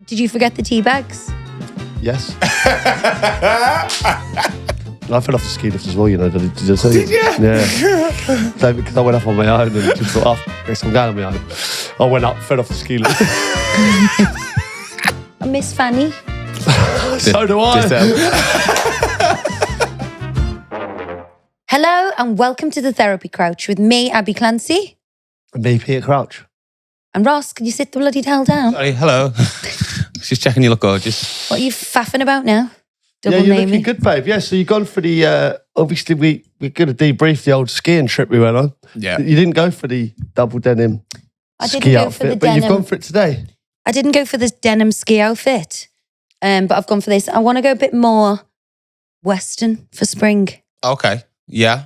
Did you forget the tea bags? Yes. I fell off the ski lift as well, you know. Did I tell you? Did you? Yeah. So, because I went up on my own and just thought, oh, I guess I'm going on my own. I went up, fell off the ski lift. I miss Fanny. So do I. Hello and welcome to the Therapy Crouch with me, Abby Clancy. And me, Peter Crouch. And Ross, can you sit the bloody hell down? Sorry, hello. Just checking you look gorgeous. What are you faffing about now? Yeah, you're looking good, babe. Yeah, so you've gone for the, obviously we're going to debrief the old skiing trip we went on. Yeah. You didn't go for the double denim ski outfit, but you've gone for it today. I didn't go for this denim ski outfit, but I've gone for this. I want to go a bit more Western for spring. Okay. Yeah.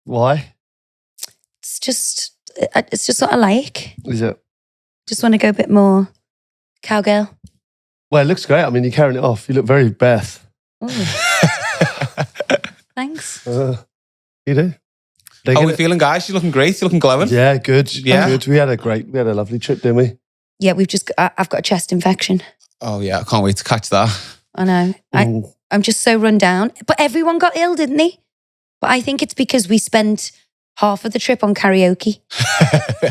Why? It's just what I like. Is it? Just want to go a bit more cowgirl. Well, it looks great. I mean, you're carrying it off. You look very Beth. Ooh. Thanks. You do? How are we feeling, guys? You're looking great. You're looking glowing. Yeah, good. Yeah. Good. We had a lovely trip, didn't we? Yeah, I've got a chest infection. Oh, yeah. I can't wait to catch that. I know. I'm just so run down. But everyone got ill, didn't they? But I think it's because we spent half of the trip on karaoke.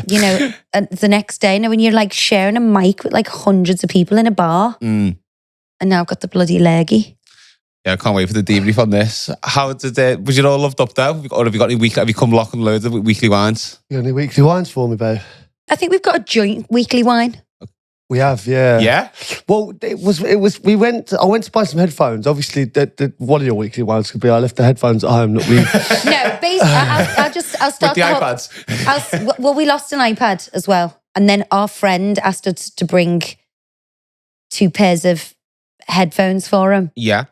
You know, and the next day, when you're like sharing a mic with like hundreds of people in a bar. Mm. And now I've got the bloody leggy. Yeah, I can't wait for the debrief on this. How did was you all loved up though? Or have you got any weekly? Have you come lock and loads of weekly wines? You got any weekly wines for me, babe? I think we've got a joint weekly wine. We have, yeah. Yeah. Well, I went to buy some headphones. Obviously, one of your weekly ones could be I left the headphones at home. No, basically, I'll start with the iPads. Well, we lost an iPad as well. And then our friend asked us to bring 2 pairs of headphones for him. Yeah.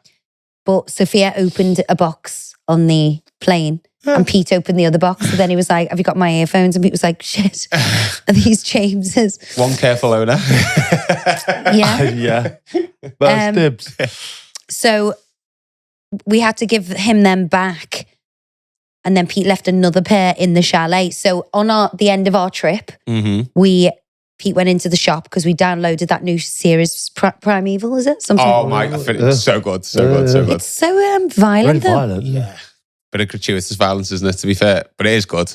But Sophia opened a box on the plane and Pete opened the other box. So then he was like, have you got my earphones? And Pete was like, shit, are these James's? One careful owner. Yeah. Yeah. That's dibs. So we had to give him them back. And then Pete left another pair in the chalet. So on the end of our trip, Pete went into the shop because we downloaded that new series, Primeval, is it? Something. Oh my, it's so good, so good, so good. It's so violent, Very though. violent. Yeah. Bit of gratuitous violence, isn't it, to be fair? But it is good.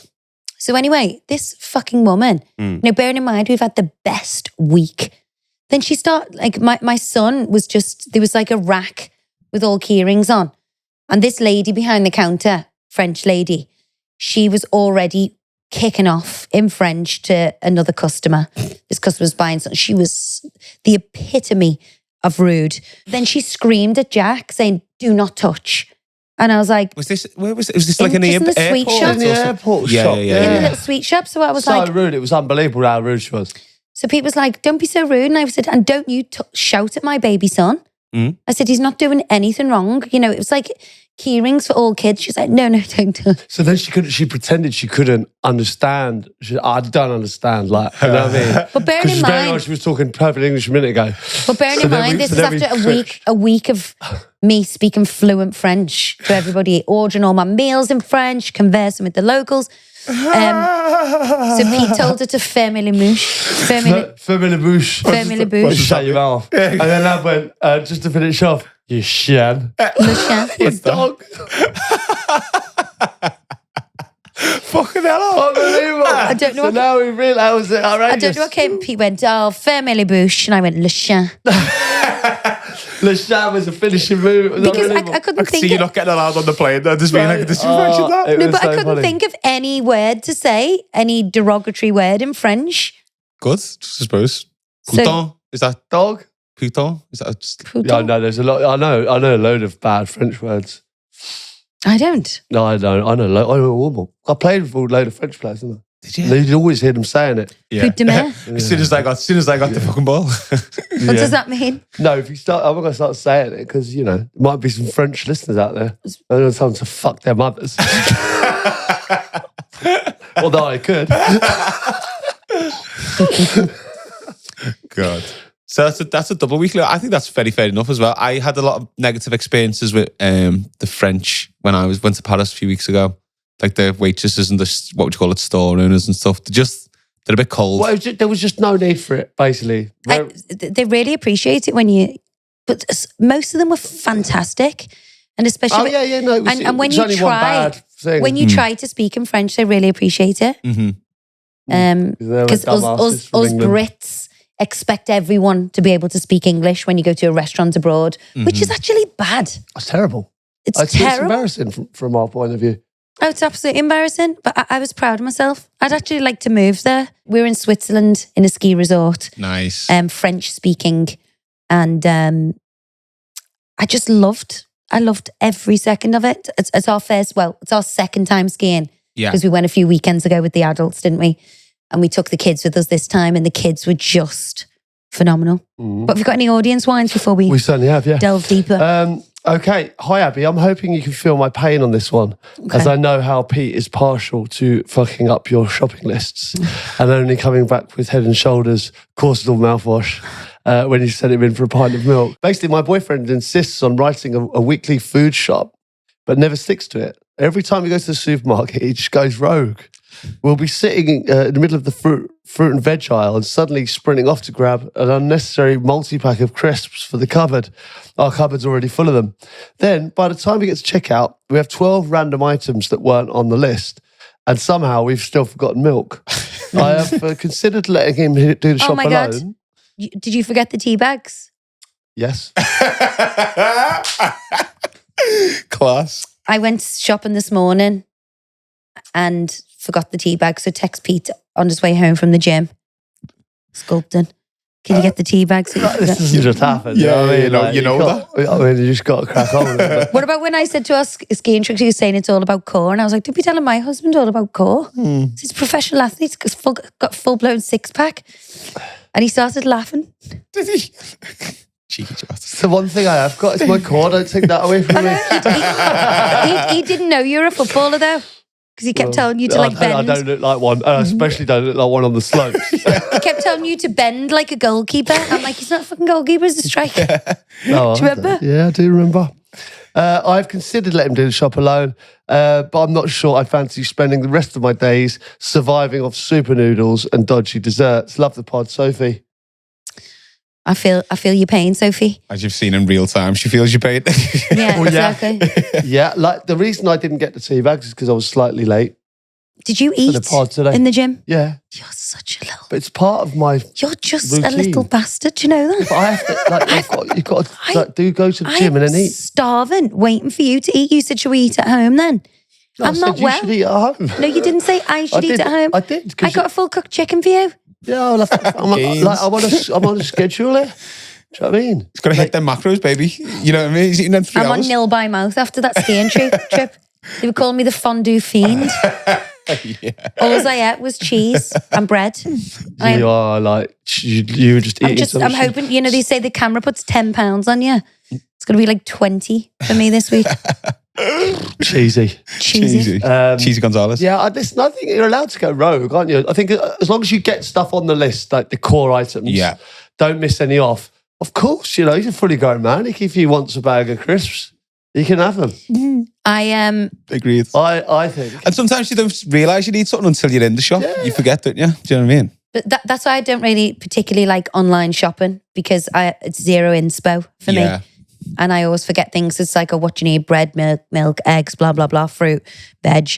So anyway, this fucking woman, bearing in mind, we've had the best week. Then she started, like, my son was there was like a rack with all key rings on. And this lady behind the counter, French lady, she was already kicking off in French to another customer. This customer was buying something. She was the epitome of rude. Then she screamed at Jack saying, do not touch. And I was like, was this like an just in the sweet airport? shop? In the airport shop. Yeah. In the little sweet shop. So I was so like, rude. It was unbelievable how rude she was. so Pete was like, don't be so rude. And I said, and don't you shout at my baby son. I said, he's not doing anything wrong. You know, it was like key rings for all kids. She's like, no, don't. So then she pretended she couldn't understand. I don't understand, like, you know what I mean? But bearing in mind, she was talking perfect English a minute ago. But bearing in mind, this is after a week of me speaking fluent French to everybody, ordering all my meals in French, conversing with the locals. So Pete told her to fermer les mouches. Fermer les bouche. Fermer les bouche. Shut your mouth. And then I went, just to finish off, you shan. Le chien. His dog. Fucking hell. Unbelievable. I don't know. So now we realise it. I don't know what came. Pete went, oh, fermer les bouches. And I went, le chien. Le chien was a finishing move. Because I couldn't think See, you're not getting allowed on the plane though. Just being like, this is that. No, but I couldn't think of any word to say, any derogatory word in French. Good, I suppose. So- Pouton, is that Dog? Pouton? Is that just... Yeah, I know. There's a lot. I know a load of bad French words. I don't. No, I don't. I know all of them. I played with a load of French players, didn't I? Did you? You'd always hear them saying it. Yeah. Coup de main. As soon as I got the fucking ball. What does that mean? No, if you start, I'm not going to start saying it because, you know, there might be some French listeners out there. I don't know time to fuck their mothers. Although I could. God. So that's a double weekly. I think that's very fair enough as well. I had a lot of negative experiences with the French when I went to Paris a few weeks ago. Like the waitresses and the, what would you call it, store owners and stuff. They're a bit cold. Well, there was just no need for it, basically. They really appreciate it when you. But most of them were fantastic, and especially. Oh yeah, no. And when it was you only one try, bad thing. when you try to speak in French, they really appreciate it. Because us Brits expect everyone to be able to speak English when you go to a restaurant abroad, which is actually bad. That's terrible. It's It's terrible. embarrassing from our point of view. Oh, it's absolutely embarrassing. But I was proud of myself. I'd actually like to move there. We were in Switzerland in a ski resort. Nice. French speaking. And I loved every second of it. It's our second time skiing. Yeah. Because we went a few weekends ago with the adults, didn't we? And we took the kids with us this time, and the kids were just phenomenal. But have you got any audience wines before we certainly have, yeah. delve deeper? Okay. Hi, Abby. I'm hoping you can feel my pain on this one, as I know how Pete is partial to fucking up your shopping lists and only coming back with Head and Shoulders Corsador mouthwash when you sent him in for a pint of milk. Basically, my boyfriend insists on writing a weekly food shop, but never sticks to it. Every time he goes to the supermarket, he just goes rogue. We'll be sitting in the middle of the fruit and veg aisle and suddenly sprinting off to grab an unnecessary multi-pack of crisps for the cupboard. Our cupboard's already full of them. Then, by the time we get to checkout, we have 12 random items that weren't on the list. And somehow we've still forgotten milk. I have considered letting him do the shop alone. God. Did you forget the tea bags? Yes. Class. I went shopping this morning and forgot the tea bag. So text Pete on his way home from the gym. Sculpting. Can you get the tea bags? This doesn't just happen. Yeah, you know that. I mean, you just got to crack on with it. What about when I said to us skiing tricks, he was saying it's all about core, and I was like, don't be telling my husband all about core. He's a professional athlete, got full-blown six-pack. And he started laughing. Did he? Cheeky It's bastard. the one thing I have got is my core. Don't take that away from me. He didn't know you were a footballer though, because he kept telling you to bend. I don't look like one. I especially don't look like one on the slopes. He kept telling you to bend like a goalkeeper. I'm like, he's not a fucking goalkeeper, he's a striker. No, Do you remember? Yeah, I do remember. I've considered letting him do the shop alone, but I'm not sure I fancy spending the rest of my days surviving off super noodles and dodgy desserts. Love the pod, Sophie. I feel your pain, Sophie. As you've seen in real time, she feels your pain. Yeah, exactly. Yeah, like the reason I didn't get the tea bags is because I was slightly late. Did you eat the pod today. in the gym? Yeah. You're such a little... But it's part of my You're just routine. a little bastard, do you know that? But I have to, you've got to go to the gym and then eat. Starving, waiting for you to eat. You said, should we eat at home then? No, I'm not you well. should eat at home. No, you didn't say I should eat at home. I did. I got a full cooked chicken for you. Yeah, I'm on a schedule here. Do you know what I mean? He's got to hit them macros, baby. You know what I mean? He's eating them 3 I'm hours. on nil by mouth after that skiing trip. They were calling me the fondue fiend. Yeah. All I ate was cheese and bread. You are like, you were just eating I'm hoping, you know, they say the camera puts £10 on you. It's going to be like 20 for me this week. Cheesy. Cheesy. Cheesy Gonzalez. Yeah, I think you're allowed to go rogue, aren't you? I think as long as you get stuff on the list, like the core items, don't miss any off. Of course, you know, he's a fully grown man. If he wants a bag of crisps, he can have them. I Agreed. I think. And sometimes you don't realise you need something until you're in the shop. Yeah. You forget, don't you? Do you know what I mean? But that's why I don't really particularly like online shopping, because it's zero inspo for me. And I always forget things. It's like, what you need: bread, milk, eggs, blah blah blah, fruit, veg.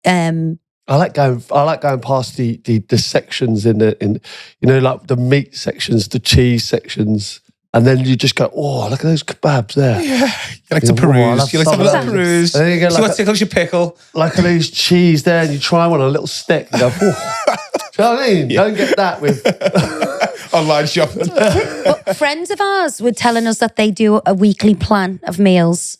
I like going past the sections in you know, like the meat sections, the cheese sections, and then you just go, oh, look at those kebabs there. Yeah. You like to peruse. You like to have a little peruse. And then you get See what tickles your pickle. Like a loose cheese there, and you try one on a little stick and go, oh. Do you know what I mean? Yeah. Don't get that with online shopping. But friends of ours were telling us that they do a weekly plan of meals,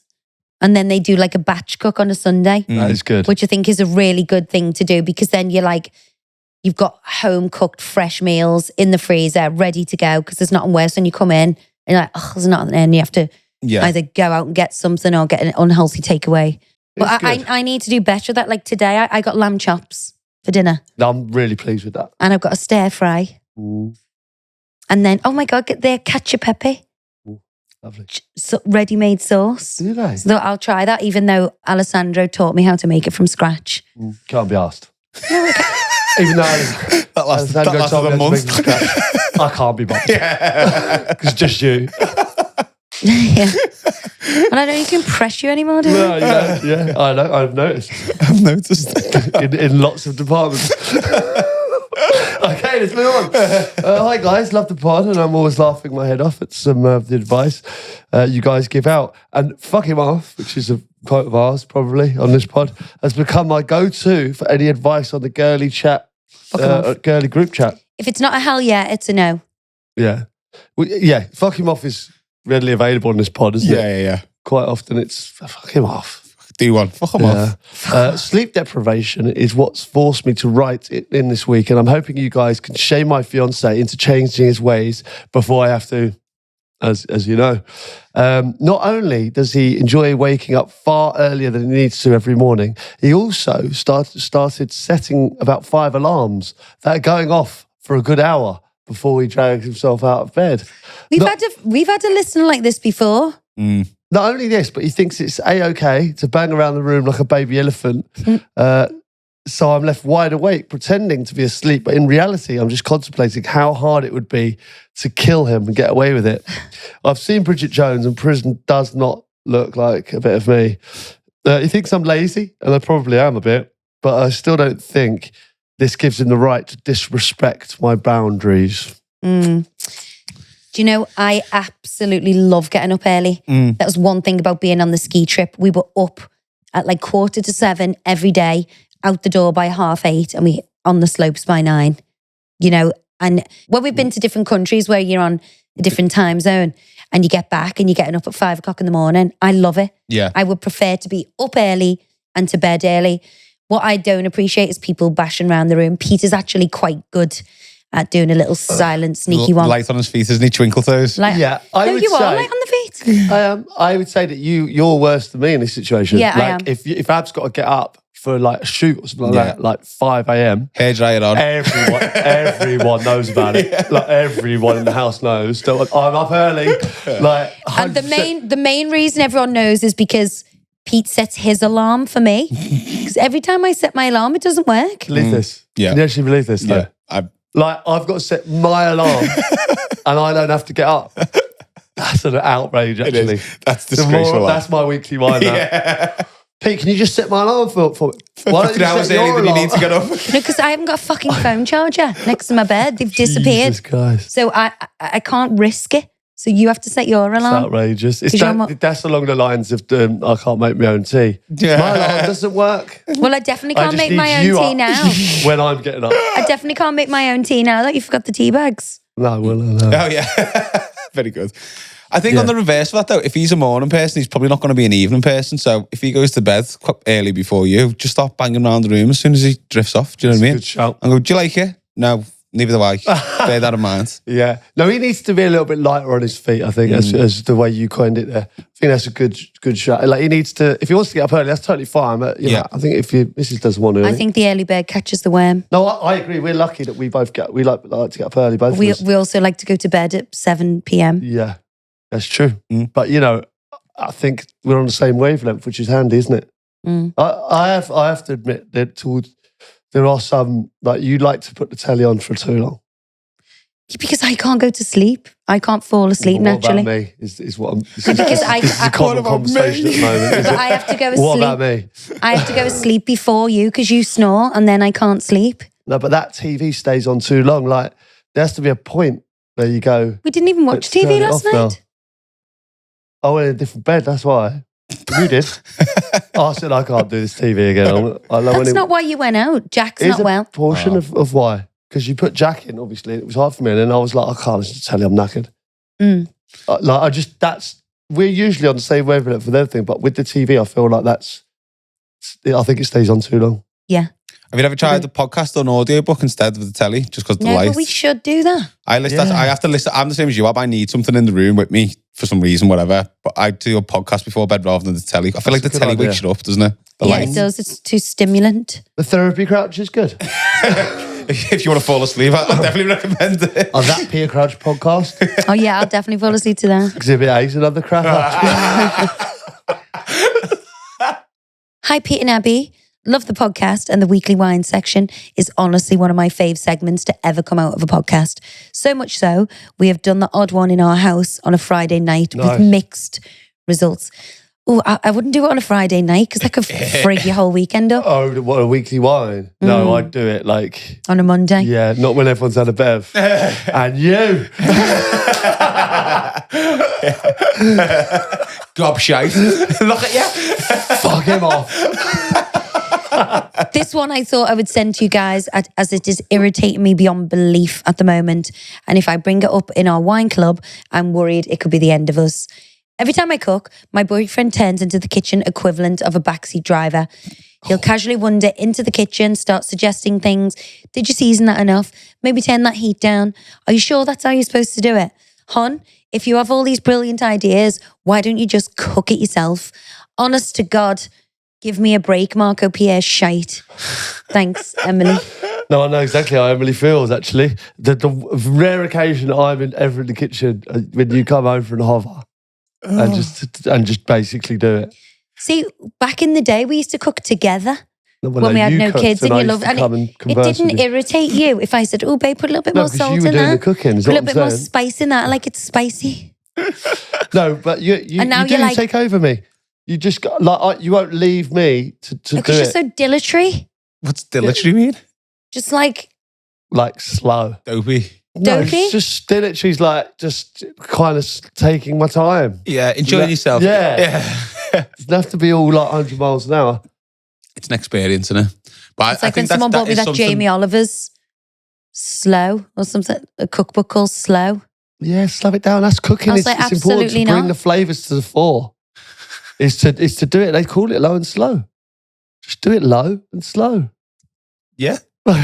and then they do like a batch cook on a Sunday. That is good. Which I think is a really good thing to do, because then you've got home cooked fresh meals in the freezer ready to go, because there's nothing worse when you come in and you're like, oh, there's nothing, and you have to either go out and get something or get an unhealthy takeaway. But I need to do better at that. Like today, I got lamb chops for dinner. I'm really pleased with that. And I've got a stir fry. Mm. And then, oh my God, get their cacio e pepe. Lovely. Ready-made sauce. Do they? So I'll try that, even though Alessandro taught me how to make it from scratch. Can't be asked. No, Even though that lasted a month. I can't be bothered. It's just you. Yeah. And I don't need to impress you anymore, do I? No, yeah, I know. I've noticed. in lots of departments. Okay, let's move on. Hi guys, love the pod, and I'm always laughing my head off at some of the advice you guys give out. And fuck him off, which is a quote of ours probably on this pod, has become my go-to for any advice on the girly chat, girly group chat. If it's not a hell yeah, it's a no. Yeah, yeah. Fuck him off is readily available on this pod, isn't it? Yeah. Quite often it's fuck him off. Do one. Fuck him off. Sleep deprivation is what's forced me to write it in this week, and I'm hoping you guys can shame my fiance into changing his ways before I have to, as you know. Not only does he enjoy waking up far earlier than he needs to every morning, he also started setting about 5 alarms that are going off for a good hour before he drags himself out of bed. We've had a listener like this before. Not only this, but he thinks it's A-okay to bang around the room like a baby elephant. So I'm left wide awake, pretending to be asleep. But in reality, I'm just contemplating how hard it would be to kill him and get away with it. I've seen Bridget Jones, and prison does not look like a bit of me. He thinks I'm lazy, and I probably am a bit. But I still don't think this gives him the right to disrespect my boundaries. Do you know, I absolutely love getting up early. That was one thing about being on the ski trip. We were up at like 7:15 every day, out the door by 8:30, and we on the slopes by 9. You know, and when we've been to different countries where you're on a different time zone and you get back and you're getting up at 5 o'clock in the morning, I love it. Yeah. I would prefer to be up early and to bed early. What I don't appreciate is people bashing around the room. Peter's actually quite good at doing a little silent, sneaky one. Light on his feet, isn't he? Twinkle toes. Yeah, I would you say, are light on the feet. I would say that you're worse than me in this situation. Yeah, I am. If Ab's got to get up for like a shoot or something like that, like 5 a.m. Hair dryer on. Everyone knows about it. Like everyone in the house knows. So I'm up early. Like, And the main reason everyone knows is because Pete sets his alarm for me. Because every time I set my alarm, it doesn't work. Believe this? Yeah. Can you actually believe this? Though? Yeah. I've got to set my alarm and I don't have to get up. That's an outrage, actually. That's disgraceful. That's my weekly wind up. Pete, can you just set my alarm for why don't 3 hours early when you need to get up? No, because I haven't got a fucking phone charger next to my bed. They've disappeared. Jesus Christ. So I can't risk it. So you have to set your It's alarm. outrageous. Because That's along the lines of I can't make my own tea. Yeah. My alarm doesn't work. Well, I definitely can't just make need my you own tea up now. when I'm getting up. I definitely can't make my own tea now that you forgot the tea bags. No, no. Oh, yeah. Very good. I think on the reverse of that, though, if he's a morning person, he's probably not going to be an evening person. So if he goes to bed quite early before you, just start banging around the room as soon as he drifts off. Do you know what I mean? Good shout. And go, do you like it? No, neither do I. Bear that in mind. Yeah. No, he needs to be a little bit lighter on his feet, I think, as the way you coined it there. I think that's a good shot. Like, he needs to, if he wants to get up early, that's totally fine. But, you know, I think if your missus doesn't want to. I think the early bird catches the worm. No, I agree. We're lucky that we both we like to get up early, both of us. We also like to go to bed at 7 p.m. Yeah, that's true. But, you know, I think we're on the same wavelength, which is handy, isn't it? I have to admit that there are some, like, you like to put the telly on for too long. Because I can't go to sleep. I can't fall asleep naturally. What about me? Is what I'm. This Because is a common conversation at the moment. Is But it? I have to go to What sleep. about me? I have to go to sleep before you because you snore and then I can't sleep. No, but that TV stays on too long. Like, there has to be a point where you go. We didn't even watch Let's turn TV it last off now. night. I went in a different bed. That's why. You did. I said I can't do this TV again. That's not why you went out. Jack's not well. Portion of why. Because you put Jack in, obviously, it was hard for me. And then I was like, I can't listen to telly, I'm knackered. We're usually on the same wavelength with everything, but with the TV, I feel like I think it stays on too long. Yeah. Have you ever tried the podcast on audiobook instead of the telly, just because the No, lights? but we should do that. I have to listen. I'm the same as you, Ab. I need something in the room with me for some reason, whatever. But I do a podcast before bed rather than the telly. I feel like the a good telly idea. wakes you up, doesn't it? The Yeah, lights. it does. It's too stimulant. The therapy crouch is good. If you want to fall asleep, I definitely recommend it. On that Peer Crouch podcast, Oh yeah, I'll definitely fall asleep to that. Exhibit A is another crap. Hi, Pete and Abbey. Love the podcast, and the weekly wine section is honestly one of my fave segments to ever come out of a podcast. So much so, we have done the odd one in our house on a Friday night with mixed results. Oh, I wouldn't do it on a Friday night because that could frig your whole weekend up. Oh, what, a weekly wine? No, I'd do it like... On a Monday? Yeah, not when everyone's had a bev. And you! Gobshite. Look at you. Fuck him off. This one I thought I would send to you guys as it is irritating me beyond belief at the moment. And if I bring it up in our wine club, I'm worried it could be the end of us. Every time I cook, my boyfriend turns into the kitchen equivalent of a backseat driver. He'll casually wander into the kitchen, start suggesting things. Did you season that enough? Maybe turn that heat down. Are you sure that's how you're supposed to do it? Hon, if you have all these brilliant ideas, why don't you just cook it yourself? Honest to God, give me a break, Marco Pierre shite. Thanks, Emily. No, I know exactly how Emily feels, actually. The rare occasion I'm ever in the kitchen when you come over and hover. And just basically do it. See, back in the day, we used to cook together when we had no kids, and you loved. And it didn't irritate you if I said, "Oh, babe, put a little bit more salt in that. You were doing the cooking. Put a little bit more spice in that. I like it spicy." No, but you do like, take over me. You just got, like you won't leave me to do it. Because you're so dilatory. What's dilatory mean? Just like slow, dopey. No, it's just dilatory's like just kind of taking my time. Yeah, enjoying yourself. Yeah. It doesn't have to be all like 100 miles an hour. It's an experience, isn't it? But it's like when someone bought me that Jamie Oliver's Slow or something, a cookbook called Slow. Yeah, slow it down. That's cooking. It's important to bring the flavours to the fore. It's to do it. They call it low and slow. Just do it low and slow. Yeah. I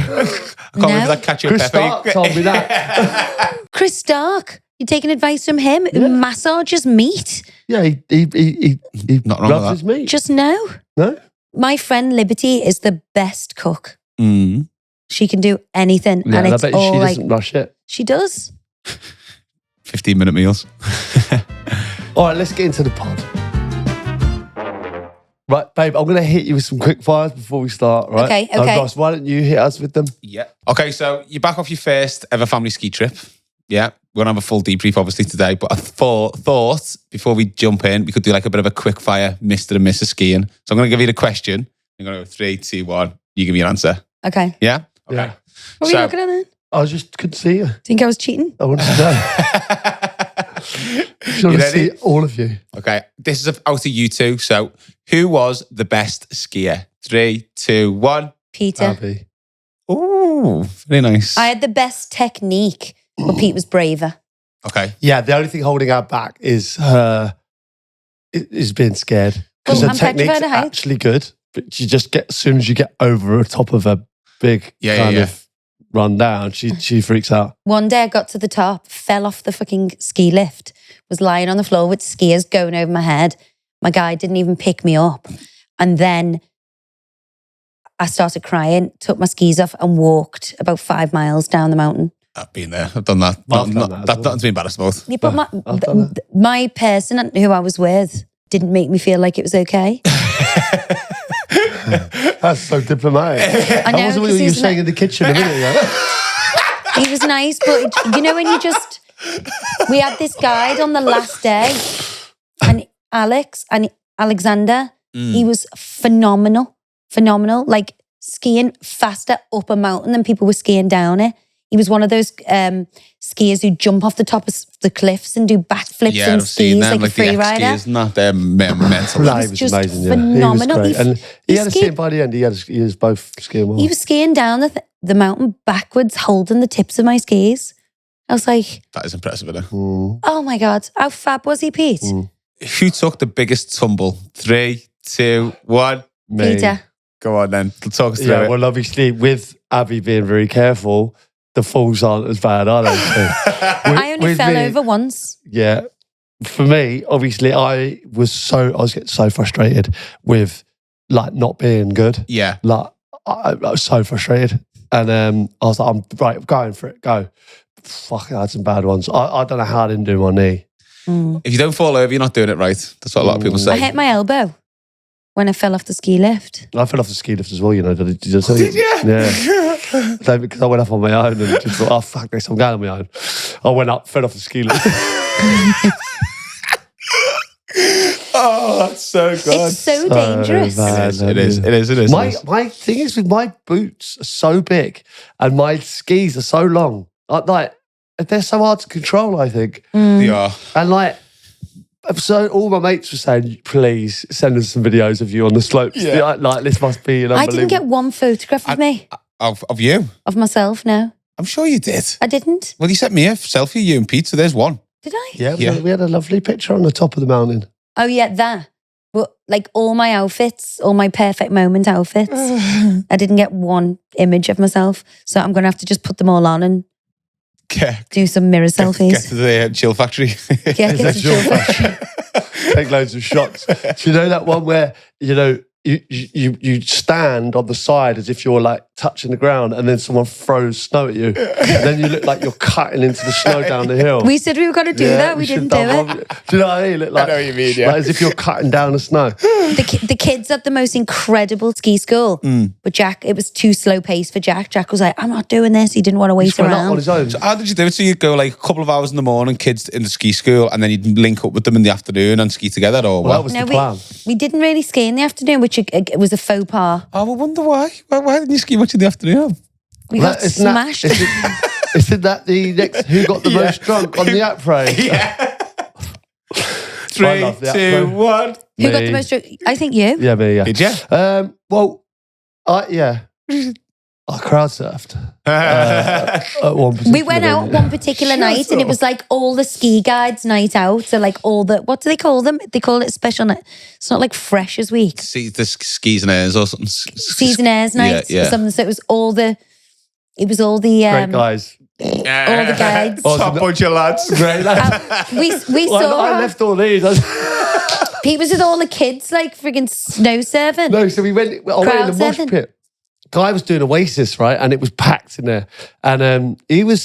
can't remember that ketchup Chris Pepe. Stark told me that. Chris Stark, you're taking advice from him who massages meat. Yeah, he not wrong rubs his meat. Just no. My friend Liberty is the best cook. She can do anything, and it's I bet all she like doesn't rush it. She does. 15-minute meals. All right, let's get into the pod. Right, babe, I'm going to hit you with some quick fires before we start, right? Okay. Ross, why don't you hit us with them? Yeah. Okay, so you're back off your first ever family ski trip. Yeah. We're going to have a full debrief, obviously, today. But I thought, before we jump in, we could do like a bit of a quick fire Mr. and Mrs. skiing. So I'm going to give you the question. I'm going to go 3, 2, 1. You give me your answer. Okay. Yeah? Okay. Yeah. What were you looking at then? I just couldn't see you. Think I was cheating? I wanted to know. I want to see all of you. Okay. This is out to you two. So who was the best skier? 3, 2, 1. Peter. Abbey. Ooh, very nice. I had the best technique, but Pete was braver. Okay. Yeah, the only thing holding her back is being scared. Because Well, her I'm technique's petrified of heights. actually good, but you just get, as soon as you get over the top of a big kind of run down, she freaks out. One day I got to the top, fell off the fucking ski lift, was lying on the floor with skiers going over my head. My guy didn't even pick me up. And then I started crying, took my skis off and walked about 5 miles down the mountain. I've been there. I've done that. That's been embarrassed both. Yeah, but my person who I was with didn't make me feel like it was okay. That's so diplomatic. I know. That wasn't what you were saying in the kitchen a minute ago. He was nice, but you know when you just... We had this guide on the last day, and Alexander, he was phenomenal, like skiing faster up a mountain than people were skiing down it. He was one of those skiers who jump off the top of the cliffs and do backflips and skis like a free rider. Skiers, not they're mental. He was just amazing, phenomenal. He was great. And he had a skiing by the end. He was both skiing well. He was skiing down the mountain backwards, holding the tips of my skis. I was like, that is impressive, isn't it? Oh my God, how fab was he, Pete? Who took the biggest tumble? 3, 2, 1. Me. Peter. Go on then. Talk us through it. Well, obviously, with Abbey being very careful, the falls aren't as bad, are they? I only fell over once. Yeah. For me, obviously, I was getting so frustrated with like not being good. Yeah. Like I was so frustrated. And I was like, I'm going for it. Go. Fuck, I had some bad ones. I don't know how I didn't do my knee. If you don't fall over, you're not doing it right. That's what a lot of people say. I hit my elbow When I fell off the ski lift. I fell off the ski lift as well, you know. Did you? Yeah. Because I went up on my own and just thought, oh, fuck this, I'm going on my own. I went up, fell off the ski lift. Oh, that's so good. It's so dangerous. It is. My thing is with my boots are so big and my skis are so long. Like they're so hard to control, I think. Yeah. And like, so all my mates were saying, please send us some videos of you on the slopes. Yeah. Like this must be an I unbelievable... didn't get one photograph of me. Of you? Of myself, no. I'm sure you did. I didn't. Well, you sent me a selfie, you and Pete, so there's one. Did I? Yeah, we had a lovely picture on the top of the mountain. Oh yeah, that. But like all my outfits, all my perfect moment outfits, I didn't get one image of myself. So I'm going to have to just put them all on and do some mirror selfies. Get to the chill factory. Yeah, get to the chill factory. Take loads of shots. Do you know that one where, you know, you stand on the side as if you're like touching the ground and then someone throws snow at you. And then you look like you're cutting into the snow down the hill. We said we were going to do that. We didn't do it. Do you know what I mean? I know what you mean, yeah. Like as if you're cutting down the snow. The kids had the most incredible ski school. But Jack, it was too slow pace for Jack. Jack was like, I'm not doing this. He didn't want to wait Just went up around. on his own. So how did you do it? So you'd go like a couple of hours in the morning, kids in the ski school, and then you'd link up with them in the afternoon and ski together, or Well, that what? was the plan. We didn't really ski in the afternoon, which it was a faux pas. Oh, I wonder why. Why didn't you ski much in the afternoon? We got smashed. Isn't that the next who got the most drunk on the app parade? Yeah. I 3, love the 2, app 1. Who got the most drunk? I think you. Yeah, me, yeah. Did you? Well, yeah. I crowd surfed. At one We went out one particular night and it was like all the ski guides night out. So like all the, what do they call them? They call it a special night. It's not like Freshers Week. See the skis and airs or something. Season airs night Yeah. or something. So it was all the Great guys. all the guides. Top bunch of lads. Great lads. We Well, saw I left all these. Pete was with all the kids like friggin' snow surfing. No, so I went in the mosh pit. Guy was doing Oasis, right? And it was packed in there. And he was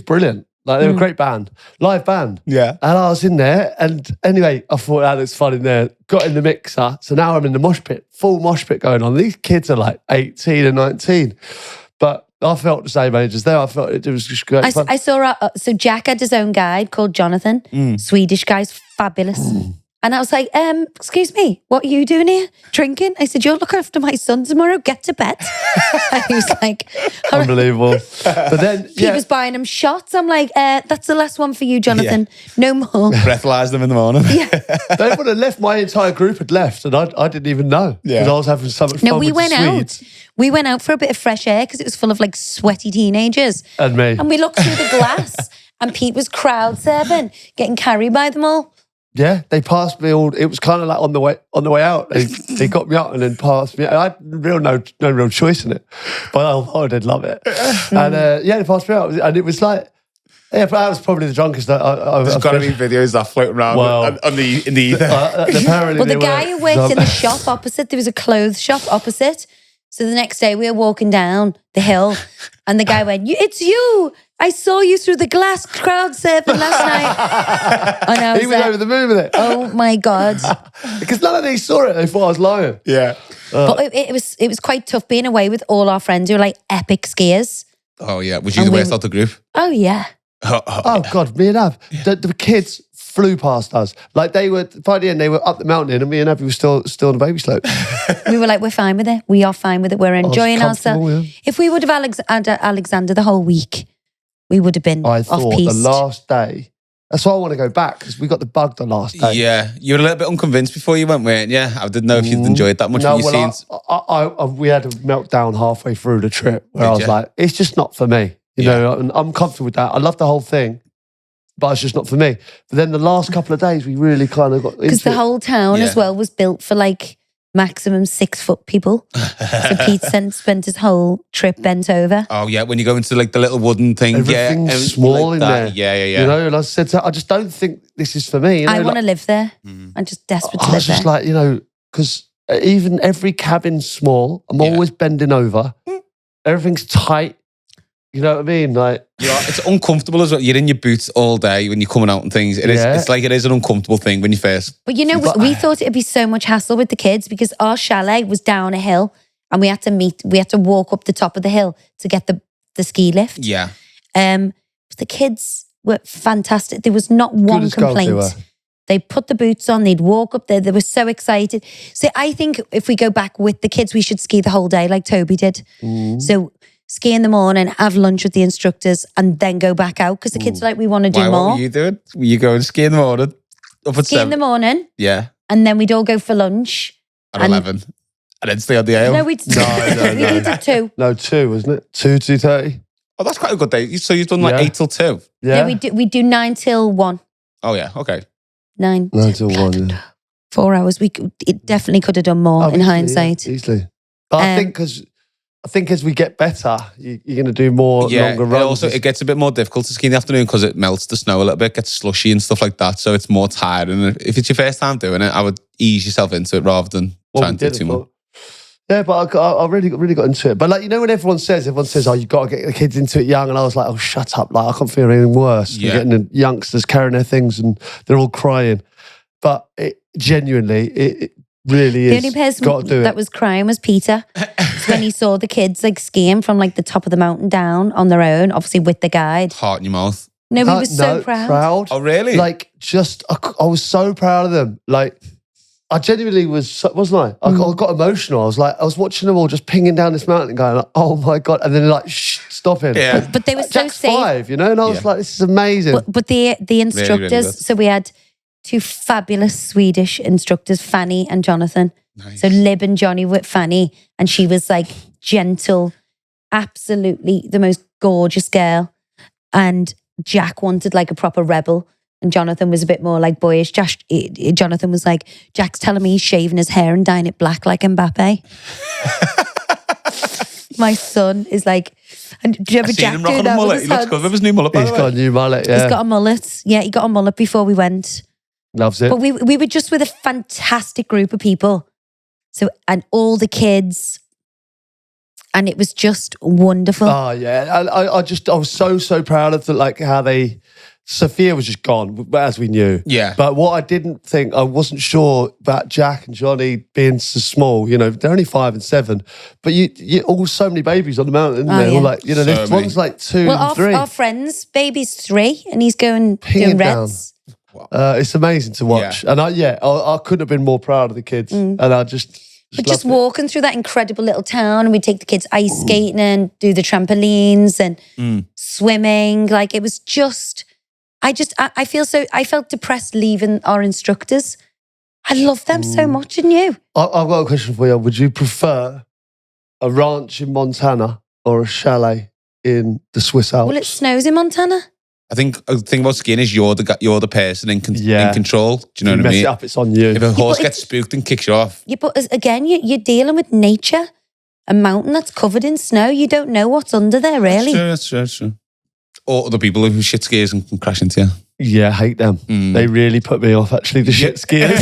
brilliant. Like they were a great band, live band. Yeah. And I was in there. And anyway, I thought that looks fun in there. Got in the mixer. So now I'm in the mosh pit, full mosh pit going on. These kids are like 18 and 19. But I felt the same age as them. I felt it was just great fun. I saw, so Jack had his own guide called Jonathan. Swedish guy's fabulous. And I was like, excuse me, what are you doing here? Drinking? I said, you'll look after my son tomorrow. Get to bed. And he was like, all right. Unbelievable. But then, He was buying him shots. I'm like, that's the last one for you, Jonathan. No more. Breathalyze them in the morning. they would have left. My entire group had left, and I didn't even know because I was having so much fun. No, we with went the Swedes. out. We went out for a bit of fresh air because it was full of like sweaty teenagers. And me. And we looked through the glass and Pete was crowd surfing, getting carried by them all. Yeah, they passed me all. It was kind of like on the way out. They got me out and then passed me. I had no real choice in it, but I thought I'd love it. And they passed me out, and it was like, but that was probably the drunkest. There's got to be videos that floating around in the ether. Apparently, Well, the guy who worked in the shop opposite, there was a clothes shop opposite. So the next day we were walking down the hill, and the guy went, "It's you! I saw you through the glass crowd surfing last night." And I was he was over the moon with it. "Oh my god!" Because none of these saw it. They thought I was lying. Yeah. But it was quite tough being away with all our friends who were like epic skiers. Oh, yeah. Was you the worst out the group? Oh yeah. Oh God, me and Ab, the kids flew past us. Like they were, by the end, they were up the mountain and me and Abby were still on the baby slope. We were like, we're fine with it. We are fine with it. We're enjoying comfortable, ourselves. yeah. If we would have Alexander the whole week, we would have been I thought off-piste. the last day, that's why I want to go back because we got the bug the last day. Yeah. You were a little bit unconvinced before you went, weren't you? I didn't know if you'd enjoyed it that much. No, When you well, we had a meltdown halfway through the trip where I was like, it's just not for me. You know, and I'm comfortable with that. I love the whole thing, but it's just not for me. But then the last couple of days, we really kind of got into Because the it. whole town as well was built for like maximum 6 foot people. So Pete spent his whole trip bent over. Oh, yeah. When you go into like the little wooden thing. Everything's and small like in that. there. Yeah. You know, and I said to her, I just don't think this is for me. You know, I want to live there. I'm just desperate to I was live just there. like, you know, because even every cabin's small. I'm always bending over. Everything's tight. You know what I mean? Like, it's uncomfortable as well. You're in your boots all day when you're coming out and things. It is. It's like it is an uncomfortable thing when you first. But we thought it'd be so much hassle with the kids because our chalet was down a hill and we had to walk up the top of the hill to get the ski lift. Yeah. The kids were fantastic. There was not one complaint. They put the boots on, they'd walk up there. They were so excited. So I think if we go back with the kids, we should ski the whole day like Toby did. So ski in the morning, have lunch with the instructors and then go back out because the kids are like, we want to do more. What were you doing? Were you going ski in the morning? Up at ski 7? In the morning. Yeah. And then we'd all go for lunch. At 11. And then stay on the ale? No, we did 2. No, 2, wasn't it? 2:30. Oh, that's quite a good day. So you've done like 8 till 2? Yeah. No, we do 9 till 1. Oh, yeah. Okay. 9 till 1. Yeah. 4 hours. It definitely could have done more in hindsight. Yeah, easily. But I think as we get better, you're going to do more longer runs. Also, it gets a bit more difficult to ski in the afternoon because it melts the snow a little bit, gets slushy and stuff like that. So it's more tiring. And if it's your first time doing it, I would ease yourself into it rather than trying to do too much. Yeah, but I really got into it. But like, you know, when everyone says, oh, you've got to get the kids into it young. And I was like, oh, shut up. Like, I can't feel anything worse than getting the youngsters carrying their things and they're all crying. But it really is. The only person that was crying was Peter. When he saw the kids like skiing from like the top of the mountain down on their own, obviously with the guide. Heart in your mouth. No, he was so proud. Oh, really? Like, I was so proud of them. Like, I genuinely was, wasn't I? I got emotional. I was watching them all just pinging down this mountain going, like, oh my God. And then like, stop it. Yeah. But they were so Jack's safe. 5, you know? And I was like, this is amazing. But the instructors, really, really so we had 2 fabulous Swedish instructors, Fanny and Jonathan. Nice. So Lib and Johnny with Fanny. And she was like gentle, absolutely the most gorgeous girl. And Jack wanted like a proper rebel. And Jonathan was a bit more like boyish. Jonathan was like, Jack's telling me he's shaving his hair and dyeing it black like Mbappe. My son is like, and do you ever Jack do that? Mullet. He looks good with his new mullet, by the way. He's got a new mullet, yeah. He's got a mullet. Yeah, he got a mullet before we went. Loves it. But we were just with a fantastic group of people. So, and all the kids. And it was just wonderful. Oh, yeah. I was so proud of like how Sophia was just gone, as we knew. Yeah. But what I wasn't sure about Jack and Johnny being so small. You know, they're only 5 and 7. But you all so many babies on the mountain, isn't there? Yeah. All like, you know, this one's like 2 and 3. Our friend's baby's 3 and he's doing Reds. It's amazing to watch. Yeah. And I couldn't have been more proud of the kids. And I just walking through that incredible little town, and we'd take the kids ice skating and do the trampolines and swimming. Like, it was just, I felt depressed leaving our instructors. I love them so much, didn't you? I've got a question for you. Would you prefer a ranch in Montana or a chalet in the Swiss Alps? Well, it snows in Montana. I think the thing about skiing is you're the person in control. Do you know what I mean? Mess it up, it's on you. If a horse gets spooked and kicks you off. Yeah, but again, you're dealing with nature. A mountain that's covered in snow. You don't know what's under there, really. That's true. Or other people who shit skiers and can crash into you. Yeah, I hate them. They really put me off, actually, the shit skiers.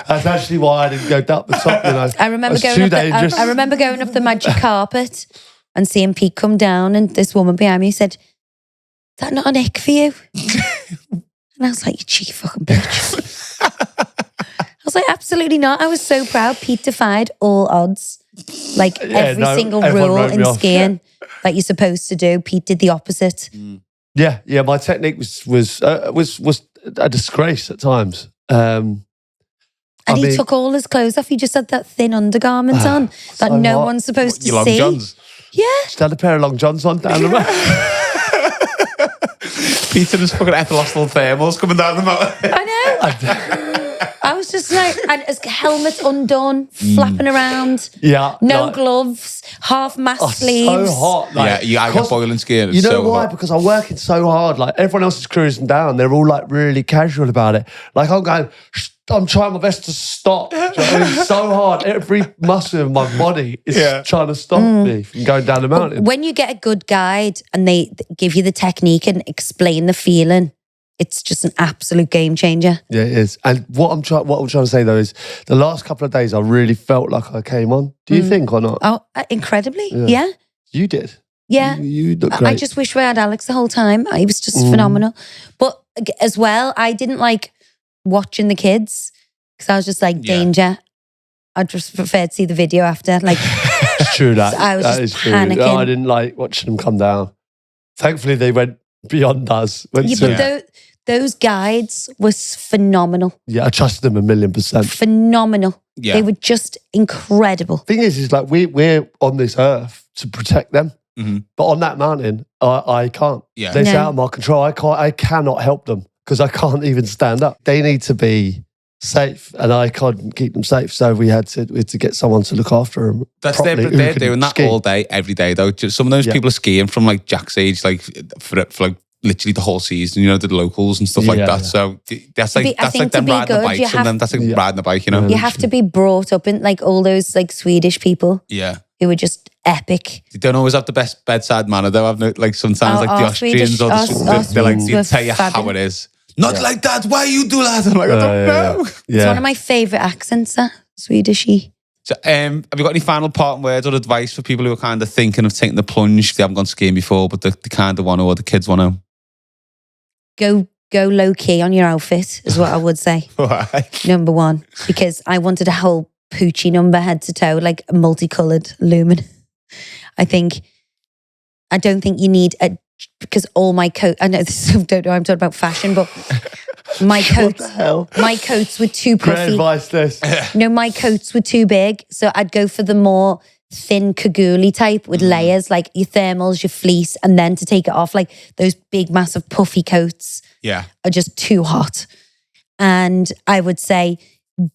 That's actually why I didn't go up the top, you know. I remember going up the magic carpet and seeing Pete come down, and this woman behind me said, "Is that not an ick for you?" And I was like, "You cheeky fucking bitch." I was like, absolutely not. I was so proud. Pete defied all odds. Like every single rule in skiing that you're supposed to do, Pete did the opposite. Yeah. My technique was a disgrace at times. And he took all his clothes off. He just had that thin undergarment on that so no hot. one's supposed to see. Long johns. Yeah. Just had a pair of long johns on down the mountain. Peter just fucking ethylostal thermals coming down the mountain. I know. I was just like, and his helmet undone, flapping around. Yeah. No gloves, half mask sleeves. So hot. Like, I get boiling skiing. You know so why? hot. Because I'm working so hard. Like, everyone else is cruising down. They're all like really casual about it. Like, I'm trying my best to stop. Do you know what I mean? So hard. Every muscle in my body is trying to stop me from going down the mountain. When you get a good guide and they give you the technique and explain the feeling, it's just an absolute game changer. Yeah, it is. And what I'm trying to say though is the last couple of days I really felt like I came on. Do you think or not? Oh, incredibly. Yeah. You did. Yeah. You look great. I just wish we had Alex the whole time. He was just phenomenal. But as well, I didn't like watching the kids because I was just like, danger. I just prefer to see the video after. Like, It's true that. So I was that just is true. panicking. No, I didn't like watching them come down. Thankfully, they went beyond us. But those guides was phenomenal. Yeah, I trusted them 1,000,000%. Phenomenal. Yeah. They were just incredible. Thing is like we're on this earth to protect them, but on that mountain, I can't. Yeah. It's No. out of my control. I cannot help them because I can't even stand up. They need to be safe, and I can't keep them safe. So we had to get someone to look after them. They're properly, doing that ski. all day, every day though. Just some of those people are skiing from like Jack's age, like for like literally the whole season, you know, the locals and stuff like Yeah, that. yeah. So that's I like think them to be riding the good, you bikes and them. That's like riding the bike, you know. You have to be brought up in like all those like Swedish people Yeah. who were just epic. They don't always have the best bedside manner though. I've no, like sometimes like the Our Austrians Swedish- or our they're like, Swedes they'll were tell you how fabulous. it is. Not like that. Why you do that? I'm like, I don't know. It's one of my favourite accents, Swedishy. So, have you got any final parting words or advice for people who are kind of thinking of taking the plunge? They haven't gone skiing before, but they kind of want to, or the kids want to. Go low key on your outfit is what I would say. Number one, because I wanted a whole Poochie number head to toe, like a multicoloured lumen. I don't think you need because all my coat. I know this. Don't know. I'm talking about fashion, but my What the coats. hell? My coats were too Great puffy. advice, this. No, my coats were too big, so I'd go for the more thin cagouli type with layers, like your thermals, your fleece, and then to take it off, like those big, massive, puffy coats Yeah. are just too hot. And I would say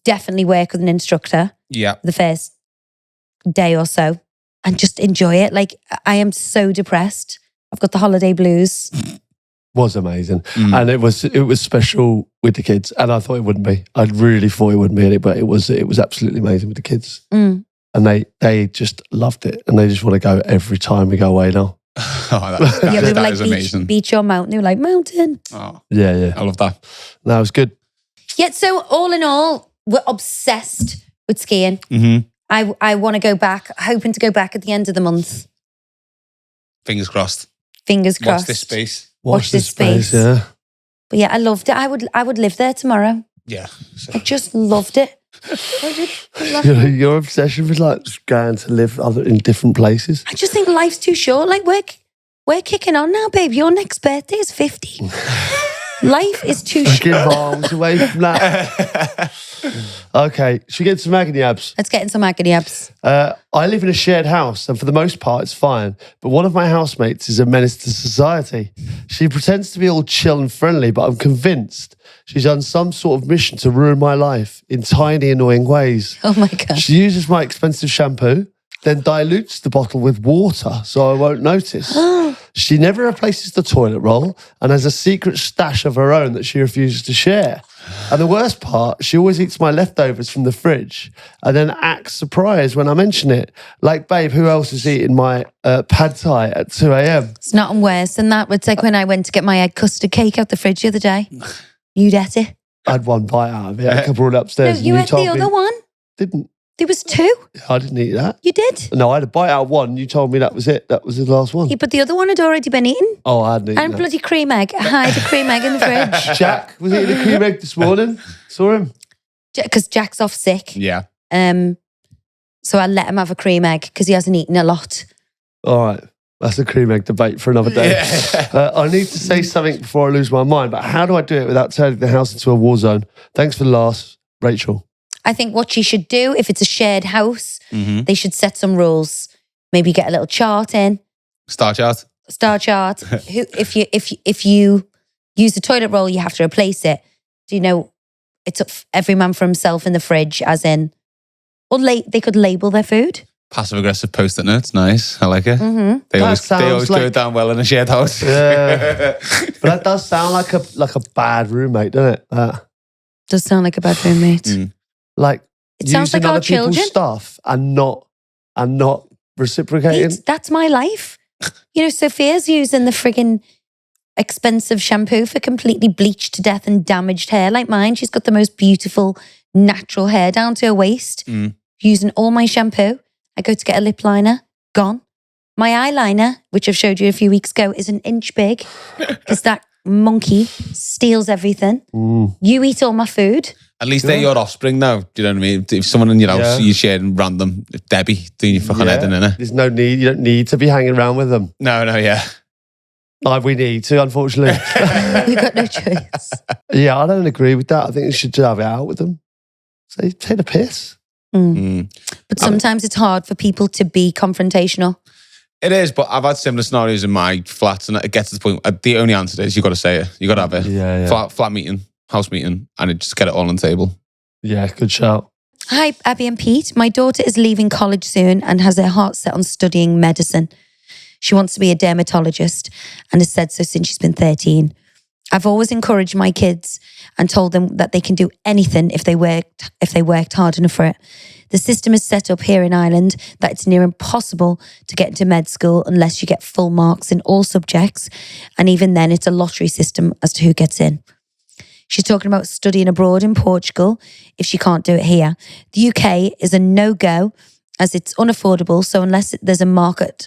definitely work with an instructor Yeah. the first day or so and just enjoy it. Like, I am so depressed. I've got the holiday blues. Was amazing, and it was special with the kids, and I thought it wouldn't be. I really thought it wouldn't be, but it was absolutely amazing with the kids, and they just loved it, and they just want to go every time we go away now. Oh, We were that like, is amazing. beach or mountain. They were like, mountain. Oh, Yeah, I love that. that was good. Yeah, so all in all, we're obsessed with skiing. Mm-hmm. I want to go back, hoping to go back at the end of the month. Fingers crossed. Fingers crossed. Watch this space. Watch this space. Yeah. But yeah, I loved it. I would live there tomorrow. Yeah. So- I just loved it. Your obsession with like just going to live in different places. I just think life's too short. Like we're kicking on now, babe. Your next birthday is 50. Life is too Fucking short. miles away from that. Okay, should we get some agony abs? Let's get in some agony abs. I live in a shared house, and for the most part, it's fine. But one of my housemates is a menace to society. She pretends to be all chill and friendly, but I'm convinced she's on some sort of mission to ruin my life in tiny, annoying ways. Oh my God. She uses my expensive shampoo, then dilutes the bottle with water so I won't notice. She never replaces the toilet roll and has a secret stash of her own that she refuses to share. And the worst part, she always eats my leftovers from the fridge and then acts surprised when I mention it. Like, babe, who else is eating my pad thai at 2 a.m? It's not worse than that. It's like when I went to get my egg custard cake out the fridge the other day. You'd ate it. I had one bite out of it. I brought it No, upstairs. you and ate the told me- other one. Didn't. There was two. I didn't eat that. You did. No, I had a bite out of one. You told me that was it. That was the last one. Yeah, but the other one had already been eaten. Oh, I hadn't eaten And that. bloody cream egg. I hide a cream egg in the fridge. Jack was eating a cream egg this morning. Saw him. Because Jack's off sick. Yeah. So I let him have a cream egg because he hasn't eaten a lot. All right. That's a cream egg debate for another day. I need to say something before I lose my mind, but how do I do it without turning the house into a war zone? Thanks for the laughs, Rachel. I think what she should do, if it's a shared house, Mm-hmm. they should set some rules. Maybe get a little chart in, Star chart. star chart. If you use the toilet roll, you have to replace it. Do you know? It's up every man for himself in the fridge, as in, or they could label their food. Passive aggressive post-it notes. Nice. I like it. Mm-hmm. They That always sounds go like- down well in a shared house. Yeah. But that does sound like a bad roommate, doesn't it? Does sound like a bad roommate. Mm. Like It sounds using like our other people's children. stuff and not reciprocating. That's my life. You know, Sophia's using the friggin' expensive shampoo for completely bleached to death and damaged hair like mine. She's got the most beautiful natural hair down to her waist. Mm. Using all my shampoo. I go to get a lip liner, gone. My eyeliner, which I've showed you a few weeks ago, is an inch big because that monkey steals everything. You eat all my food. At least they're your offspring now. Do you know what I mean? If someone in your house, you're sharing random Debbie doing your fucking head in it. There's no need. You don't need to be hanging around with them. No, yeah. Like we need to, unfortunately. You've got no choice. Yeah, I don't agree with that. I think you should have it out with them. So take the piss. But sometimes it's hard for people to be confrontational. It is, but I've had similar scenarios in my flats, and it gets to the point. The only answer is you got to say it. You got to have it. Yeah. Flat meeting, house meeting, and just get it all on the table. Yeah, good shout. Hi, Abbey and Pete. My daughter is leaving college soon and has her heart set on studying medicine. She wants to be a dermatologist and has said so since she's been 13. I've always encouraged my kids and told them that they can do anything if they worked hard enough for it. The system is set up here in Ireland that it's near impossible to get into med school unless you get full marks in all subjects. And even then, it's a lottery system as to who gets in. She's talking about studying abroad in Portugal if she can't do it here. The UK is a no-go as it's unaffordable. So unless there's a market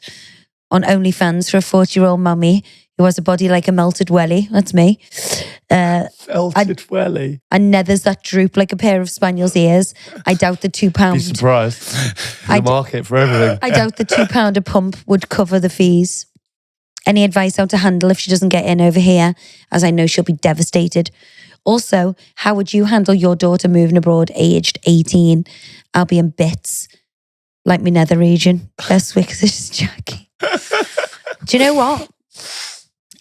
on OnlyFans for a 40-year-old mummy who has a body like a melted welly, that's me. Melted welly. And nethers that droop like a pair of spaniel's ears. I doubt the £2. Be surprised. There's a market for everything. I doubt the £2 a pump would cover the fees. Any advice how to handle if she doesn't get in over here, as I know she'll be devastated. Also, how would you handle your daughter moving abroad aged 18? I'll be in bits, like my nether region. Best wishes, Jackie. Do you know what?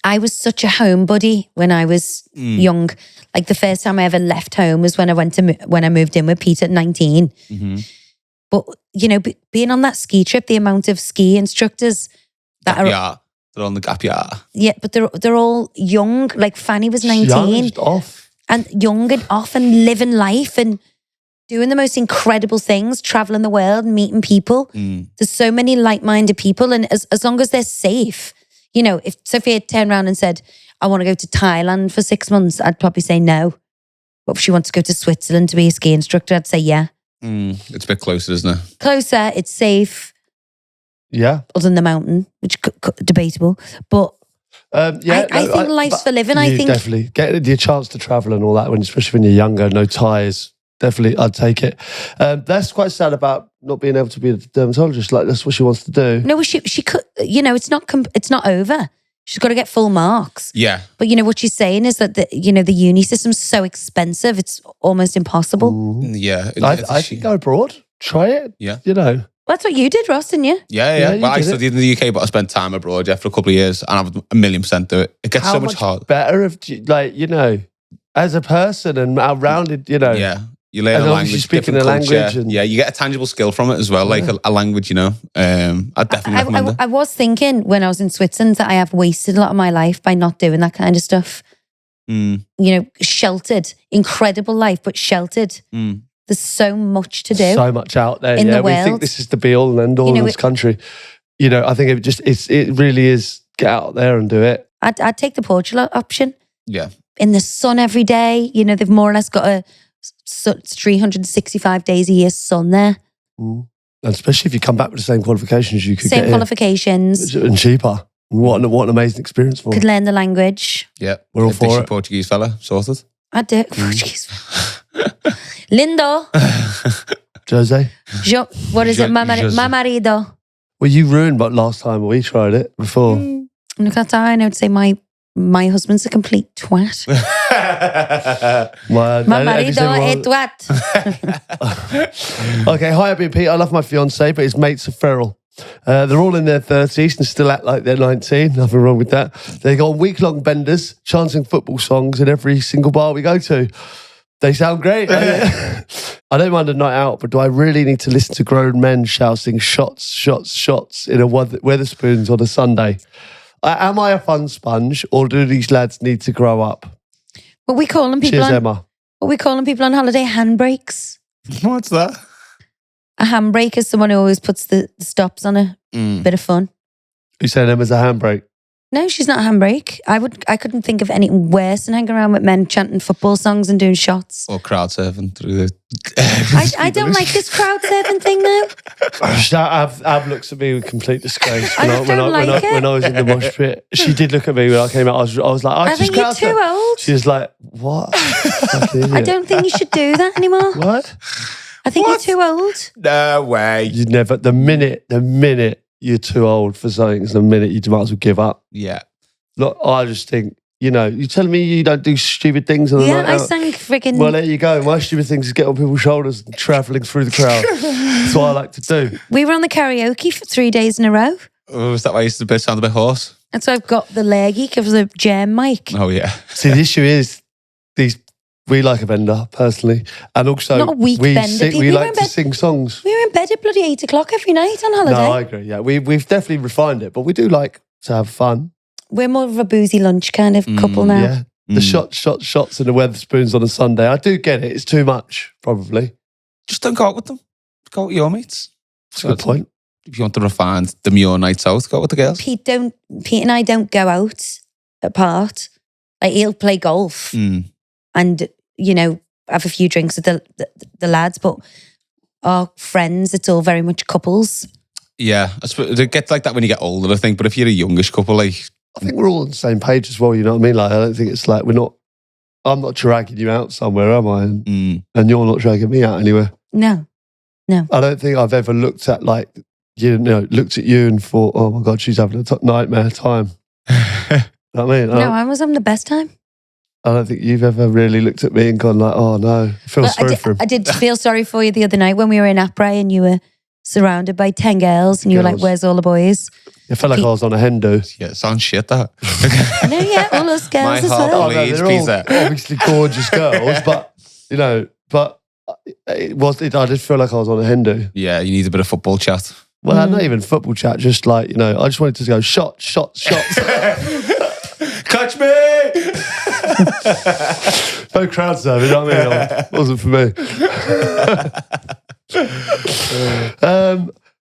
I was such a home buddy when I was young. Like the first time I ever left home was when I moved in with Peter at 19. Mm-hmm. But you know, being on that ski trip, the amount of ski instructors that they're on the gap year. Yeah, but they're all young. Like Fanny was 19, young, just off, and young and off and living life and doing the most incredible things, traveling the world, meeting people. There's so many like-minded people, and as long as they're safe. You know, if Sophia turned around and said, I want to go to Thailand for 6 months, I'd probably say no. But if she wants to go to Switzerland to be a ski instructor, I'd say yeah. It's a bit closer, isn't it? Closer, it's safe. Yeah. Other than the mountain, which debatable. But I think life's for living. I think definitely get your chance to travel and all that, especially when you're younger, no ties. Definitely, I'd take it. That's quite sad about not being able to be a dermatologist. Like that's what she wants to do. No, she could. You know, it's not over. She's got to get full marks. Yeah. But you know what she's saying is that the uni system's so expensive, it's almost impossible. Yeah. I think go abroad, try it. Yeah. You know. Well, that's what you did, Ross, didn't you? Yeah. Well, I studied in the UK, but I spent time abroad for a couple of years, and I would 1,000,000% do it. It gets How so much harder. Better if as a person and rounded, Yeah. You learn a language, speaking a language. And you get a tangible skill from it as well, like a language, I definitely recommend it. I was thinking when I was in Switzerland that I have wasted a lot of my life by not doing that kind of stuff. You know, sheltered, incredible life, but sheltered. There's so much to do. So much out there. In the we world. think this is the be all and end all in this country. You know, I think it really is get out there and do it. I'd take the Portugal option. Yeah. In the sun every day. You know, they've more or less got a 365 days a year sun there. And especially if you come back with the same qualifications you could same get qualifications. and cheaper. What an amazing experience for Could learn the language. Yeah. We're all for it. Portuguese fella, sorted. I'd do it. Portuguese. Lindo. Jose. What is it? Marido. Well, you ruined but last time we tried it before. Look at that. I would say my husband's a complete twat. My marido è twat. Okay, hi, Abbey and Peter. I love my fiance, but his mates are feral. They're all in their 30s and still act like they're 19. Nothing wrong with that. They go on week-long benders, chanting football songs in every single bar we go to. They sound great. I don't mind a night out, but do I really need to listen to grown men shouting shots, shots, shots in a Wetherspoons on a Sunday? Am I a fun sponge, or do these lads need to grow up? What we calling people? Cheers, Emma. What we calling people on holiday? Handbrakes. What's that? A handbrake is someone who always puts the stops on a bit of fun. You saying Emma's a handbrake? No, she's not a handbrake. I couldn't think of anything worse than hanging around with men chanting football songs and doing shots. Or crowd surfing through the... I don't like this crowd surfing thing now. Ab looks at me with complete disgrace I don't like it. when I was in the mosh pit. She did look at me when I came out. I was like, I think you're too old. She was like, what? I don't think you should do that anymore. What? I think you're too old. No way. You never. The minute you're too old for something is the minute you might as well give up. Yeah. Look, I just think, you're telling me you don't do stupid things on the night I out? sang friggin'... Well, there you go. My stupid things is get on people's shoulders and travelling through the crowd. That's what I like to do. We were on the karaoke for 3 days in a row. Oh, was that why you used to sound a bit hoarse? And so I've got the leggy because of the jam mic. Oh, yeah. See, the issue is we like a bender, personally. And also, Not a weak bender. We like to sing songs. We were in bed at bloody 8 o'clock every night on holiday. No, I agree. Yeah, we've definitely refined it, but we do like to have fun. We're more of a boozy lunch kind of couple now. Yeah. The shots and the Wetherspoons on a Sunday. I do get it. It's too much, probably. Just don't go out with them. Go out with your mates. That's a good point. If you want to refine them your nights out, go out with the girls. Pete and I don't go out apart. Like, he'll play golf and, have a few drinks with the lads, but our friends, it's all very much couples. Yeah, I suppose it gets like that when you get older, I think. But if you're a youngish couple, like... I think we're all on the same page as well, you know what I mean? Like, I don't think it's like I'm not dragging you out somewhere, am I? And you're not dragging me out anywhere. No. I don't think I've ever looked at looked at you and thought, oh my God, she's having a nightmare time. You know what I mean? I was having the best time. I don't think you've ever really looked at me and gone like, oh no, I feel sorry for him. I did feel sorry for you the other night when we were in Après and you were surrounded by 10 girls and you were like, where's all the boys? It felt like I was on a hen do. Yeah, it sounds shit, that. I know, yeah, all those girls as well. Please, they're all obviously gorgeous girls, but, I did feel like I was on a hen do. Yeah, you need a bit of football chat. Well, not even football chat, just like, I just wanted to go shots. Catch me! No crowd surfing, you know what I mean? It wasn't for me.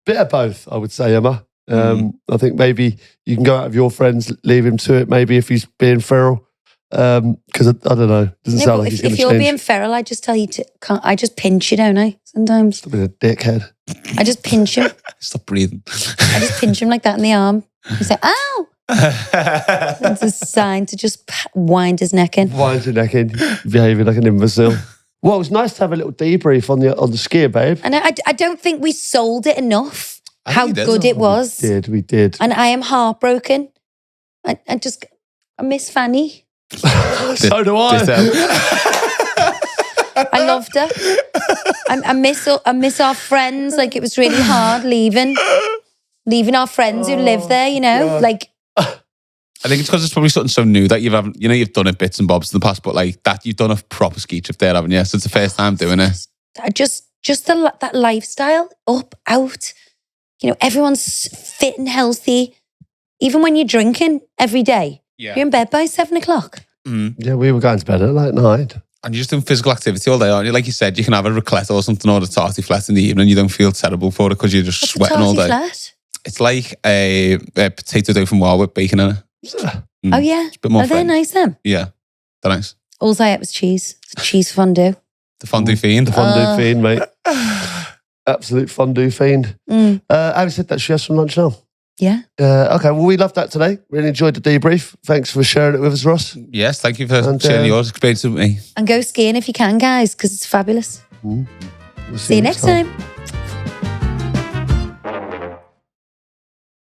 Bit of both, I would say, Emma. I think maybe you can go out with your friends, leave him to it, maybe if he's being feral. Because I don't know, it doesn't sound like he's going to change. If you're being feral, I just tell you I just pinch you, don't I? Sometimes. Stop being a dickhead. I just pinch him. Stop breathing. I just pinch him like that in the arm. You say, ow! It's a sign to just wind his neck in. Wind his neck in, behaving like an imbecile. Well, it was nice to have a little debrief on the skier, babe. And I don't think we sold it enough. How good it was. We did. And I am heartbroken. I miss Fanny. So do I. I loved her. I miss our friends. Like, it was really hard leaving our friends who live there. God. Like. I think it's because it's probably something so new that you've done it bits and bobs in the past, but like that you've done a proper ski trip there, haven't you? So it's the first time doing it. Just that lifestyle, up, out. Everyone's fit and healthy. Even when you're drinking every day, you're in bed by 7 o'clock. Yeah, we were going to bed at like 9. And you're just doing physical activity all day, aren't you? Like you said, you can have a raclette or something or a tarty flat in the evening. You don't feel terrible for it because you're just sweating all day. Flat? It's like a potato dough from Wild with bacon in it. Oh, yeah. It's a bit more Are they nice, then? Yeah, they're nice. All I ate was cheese. Cheese fondue. The fondue fiend. The fondue fiend, mate. Absolute fondue fiend. Having said that, she has some lunch now. Yeah. Okay, well, we loved that today. Really enjoyed the debrief. Thanks for sharing it with us, Ross. Yes, thank you for sharing your experience with me. And go skiing if you can, guys, because it's fabulous. We'll See you next time.